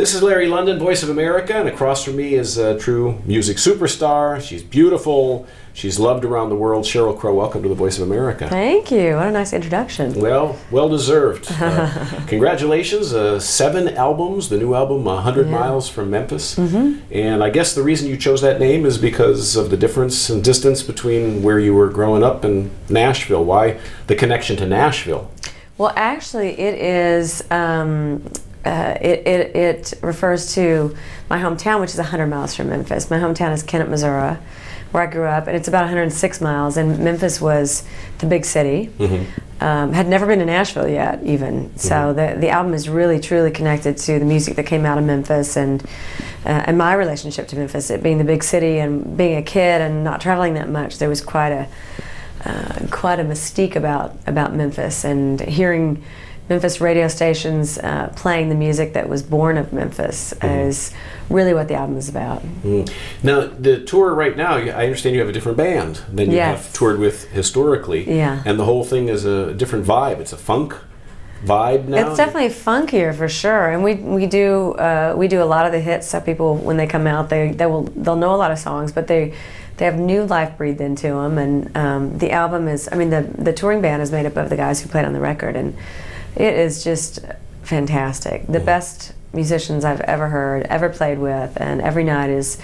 This is Larry London, Voice of America, and across from me is a true music superstar. She's beautiful. She's loved around the world. Sheryl Crow, welcome to the Voice of America. Thank you. What a nice introduction. Well deserved. Congratulations. 7 albums, the new album, 100 Miles From Memphis. And I guess the reason you chose that name is because of the difference in distance between where you were growing up and Nashville. Why the connection to Nashville? Well, actually, it is... It refers to my hometown, which is 100 miles from Memphis. My hometown is Kennett, Missouri, where I grew up, and it's about 106 miles, and Memphis was the big city. Had never been to Nashville yet, even. So the album is really, truly connected to the music that came out of Memphis and my relationship to Memphis, it being the big city and being a kid and not traveling that much. There was quite a mystique about Memphis, and hearing Memphis radio stations playing the music that was born of Memphis is really what the album is about. Now, the tour right now, I understand you have a different band than you have toured with historically. And the whole thing is a different vibe. It's a funk vibe now? It's definitely funkier for sure, and we do a lot of the hits, so people, when they come out, they'll know a lot of songs, but they have new life breathed into them, and the album is, I mean, the touring band is made up of the guys who played on the record, and it is just fantastic. The best musicians I've ever heard, ever played with, and every night is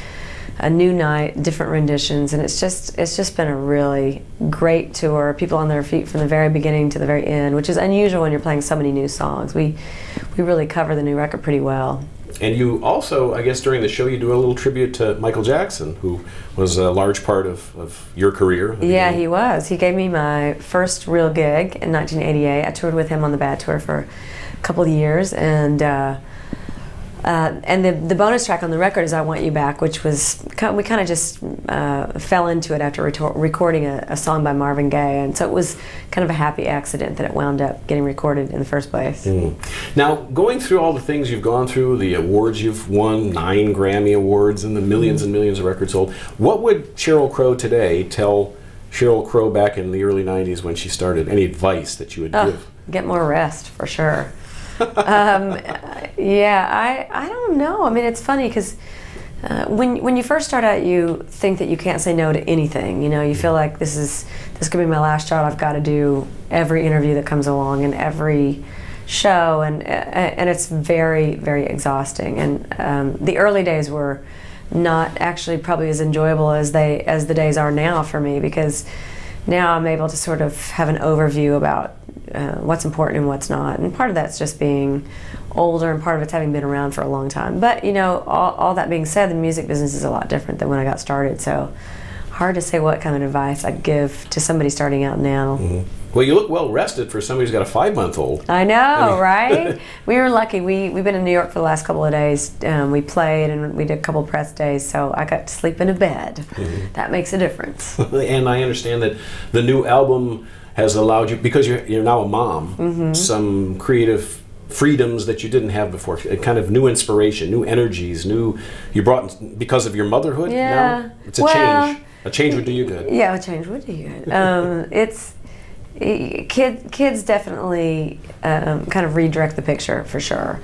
a new night, different renditions, and it's just been a really great tour. People on their feet from the very beginning to the very end, which is unusual when you're playing so many new songs. We really cover the new record pretty well. And you also, I guess during the show, you do a little tribute to Michael Jackson, who was a large part of your career. Yeah, he was. He gave me my first real gig in 1988. I toured with him on the Bad Tour for a couple of years, and the bonus track on the record is "I Want You Back," which was, we kind of just fell into it after recording a song by Marvin Gaye, and so it was kind of a happy accident that it wound up getting recorded in the first place. Now, going through all the things you've gone through, the awards you've won, 9 Grammy Awards, and the millions and millions of records sold, what would Sheryl Crow today tell Sheryl Crow back in the early 90s when she started? Any advice that you would give? Get more rest, for sure. Yeah, I don't know. I mean, it's funny because when you first start out, you think that you can't say no to anything. You know, you feel like this could be my last shot. I've got to do every interview that comes along and every show, and it's very, very exhausting. And the early days were not actually probably as enjoyable as the days are now for me, because now I'm able to sort of have an overview about what's important and what's not, and part of that's just being older, and part of it's having been around for a long time. But you know, all that being said, the music business is a lot different than when I got started, so hard to say what kind of advice I'd give to somebody starting out now. Well, you look well rested for somebody who's got a 5-month-old. I know, right? We were lucky. We've been in New York for the last couple of days. We played and we did a couple press days, so I got to sleep in a bed. That makes a difference. And I understand that the new album has allowed you, because you're now a mom, some creative freedoms that you didn't have before, a kind of new inspiration, new energies, you brought because of your motherhood. Now it's a change. A change would do you good. Yeah, a change would do you good. Kids definitely kind of redirect the picture for sure,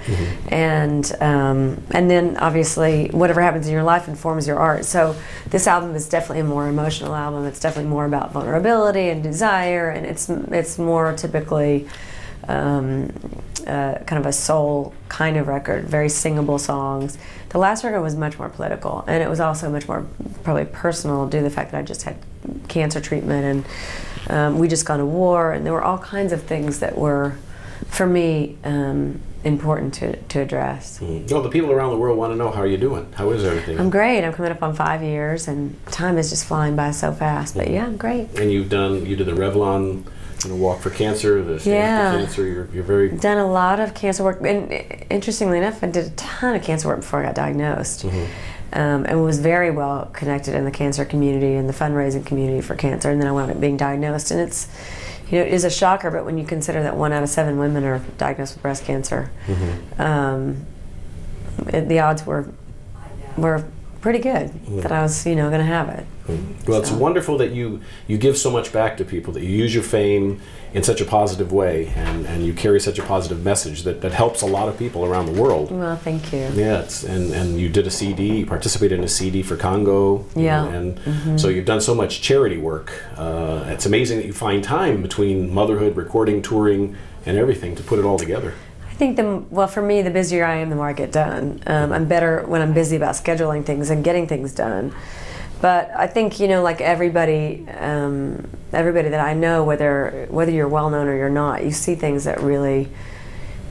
and then obviously whatever happens in your life informs your art. So this album is definitely a more emotional album. It's definitely more about vulnerability and desire, and it's more typically kind of a soul kind of record, very singable songs. The last record was much more political, and it was also much more probably personal due to the fact that I just had cancer treatment, and we just gone to war, and there were all kinds of things that were, for me, important to address. Well, the people around the world want to know how you're doing. How is everything? I'm great. I'm coming up on 5 years, and time is just flying by so fast. But yeah, I'm great. And you did the Revlon Walk for Cancer, the Stand for Cancer. You're very done a lot of cancer work, and interestingly enough, I did a ton of cancer work before I got diagnosed. And was very well connected in the cancer community and the fundraising community for cancer, and then I wound up being diagnosed, and it's, you know, it is a shocker, but when you consider that 1 out of 7 women are diagnosed with breast cancer, the odds were pretty good that I was, going to have it. Well, it's wonderful that you give so much back to people, that you use your fame in such a positive way, and you carry such a positive message that helps a lot of people around the world. Well, thank you. Yeah, and you did a CD, you participated in a CD for Congo. Yeah. And so you've done so much charity work. It's amazing that you find time between motherhood, recording, touring, and everything to put it all together. I think for me, the busier I am, the more I get done. I'm better when I'm busy about scheduling things and getting things done. But I think, like everybody that I know, whether you're well known or you're not, you see things that really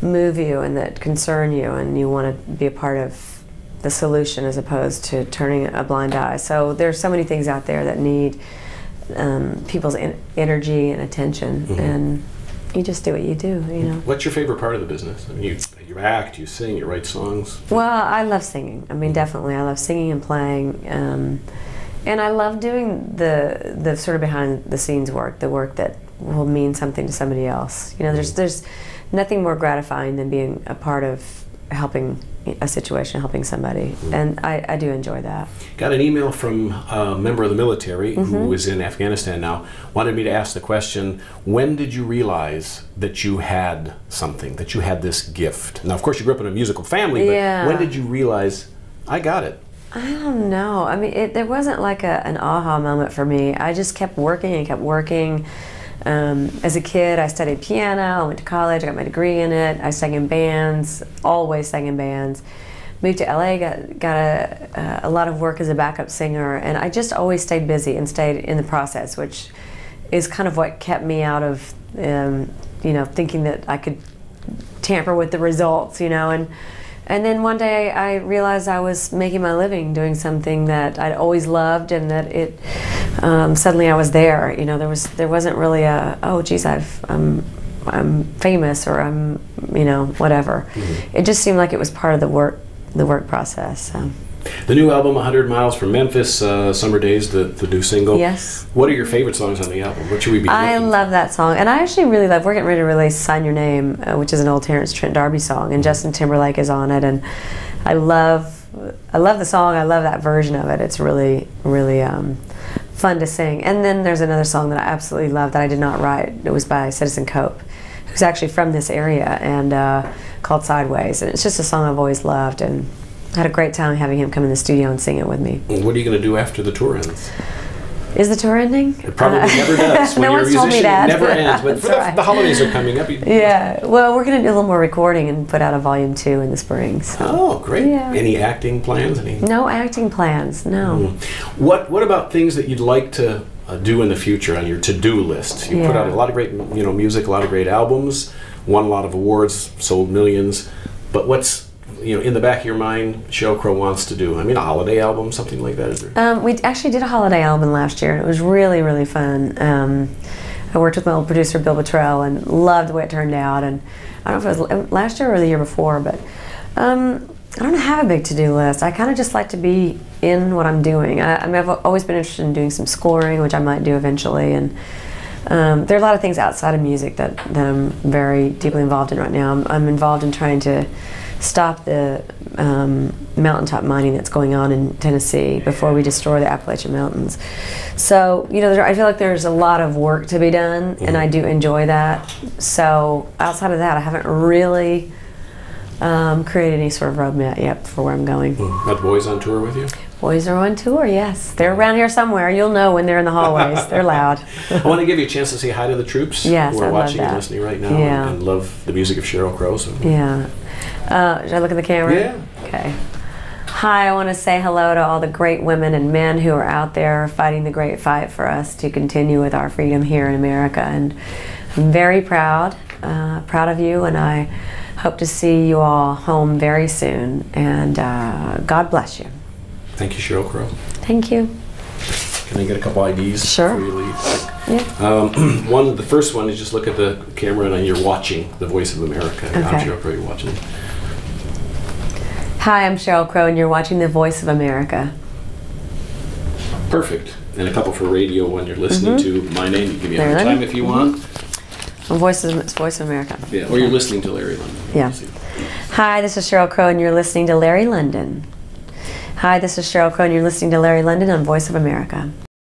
move you and that concern you, and you want to be a part of the solution as opposed to turning a blind eye. So there's so many things out there that need people's energy and attention, and you just do what you do, What's your favorite part of the business? I mean, you act, you sing, you write songs. Well, I love singing. I mean, definitely, I love singing and playing. And I love doing the sort of behind the scenes work, the work that will mean something to somebody else. There's nothing more gratifying than being a part of helping a situation, helping somebody, and I do enjoy that. Got an email from a member of the military who is in Afghanistan now, wanted me to ask the question, when did you realize that you had something, that you had this gift? Now, of course, you grew up in a musical family, but when did you realize, I got it? I don't know. I mean, there wasn't like an aha moment for me. I just kept working and kept working. As a kid, I studied piano, I went to college, I got my degree in it, I sang in bands, always sang in bands. Moved to LA, got a lot of work as a backup singer, and I just always stayed busy and stayed in the process, which is kind of what kept me out of, thinking that I could tamper with the results, And then one day I realized I was making my living doing something that I'd always loved, and that it suddenly I was there. There wasn't really oh geez, I'm famous, or I'm whatever. It just seemed like it was part of the work process. So. The new album, 100 Miles From Memphis, Summer Days, the new single. Yes. What are your favorite songs on the album? What should we be looking? I love that song, and I actually really love, we're getting ready to release Sign Your Name, which is an old Terrence Trent D'Arby song, and Justin Timberlake is on it, and I love the song, I love that version of it. It's really, really fun to sing. And then there's another song that I absolutely love that I did not write. It was by Citizen Cope, who's actually from this area, and called Sideways, and it's just a song I've always loved, and I had a great time having him come in the studio and sing it with me. What are you going to do after the tour ends? Is the tour ending? It probably never does. When no you're one's a musician, told me that. It never ends. But the holidays are coming up. Yeah. Well, we're going to do a little more recording and put out a volume 2 in the spring. So. Oh, great. Yeah. Any acting plans? No acting plans, no. What about things that you'd like to do in the future on your to-do list? You put out a lot of great music, a lot of great albums, won a lot of awards, sold millions. But what's in the back of your mind, Sheryl Crow wants to do? I mean, a holiday album, something like that? Is there? We actually did a holiday album last year, and it was really, really fun. I worked with my old producer, Bill Bottrell, and loved the way it turned out. And I don't know if it was last year or the year before, but I don't have a big to-do list. I kind of just like to be in what I'm doing. I've always been interested in doing some scoring, which I might do eventually. And there are a lot of things outside of music that I'm very deeply involved in right now. I'm involved in trying to stop the mountaintop mining that's going on in Tennessee before we destroy the Appalachian Mountains. So, I feel like there's a lot of work to be done, and I do enjoy that. So, outside of that, I haven't really created any sort of roadmap yet for where I'm going. Got boys on tour with you? Boys are on tour, yes. They're around here somewhere. You'll know when they're in the hallways. They're loud. I want to give you a chance to say hi to the troops who are watching and listening right now and love the music of Sheryl Crow. So. Yeah. Should I look at the camera? Yeah. Okay. Hi, I want to say hello to all the great women and men who are out there fighting the great fight for us to continue with our freedom here in America. And I'm very proud of you, and I hope to see you all home very soon. And God bless you. Thank you, Sheryl Crow. Thank you. Can I get a couple IDs Sure. before you leave? Yeah. The first one is just look at the camera and you're watching The Voice of America. Okay. I'm Sheryl Crow, you're watching. Hi, I'm Sheryl Crow, and you're watching The Voice of America. Perfect. And a couple for radio when you're listening to my name. You give me a hard time if you want. Voice of America. Yeah, or you're listening to Larry London. Yeah. Hi, this is Sheryl Crow, and you're listening to Larry London. Hi, this is Sheryl Crow, and you're listening to Larry London on Voice of America.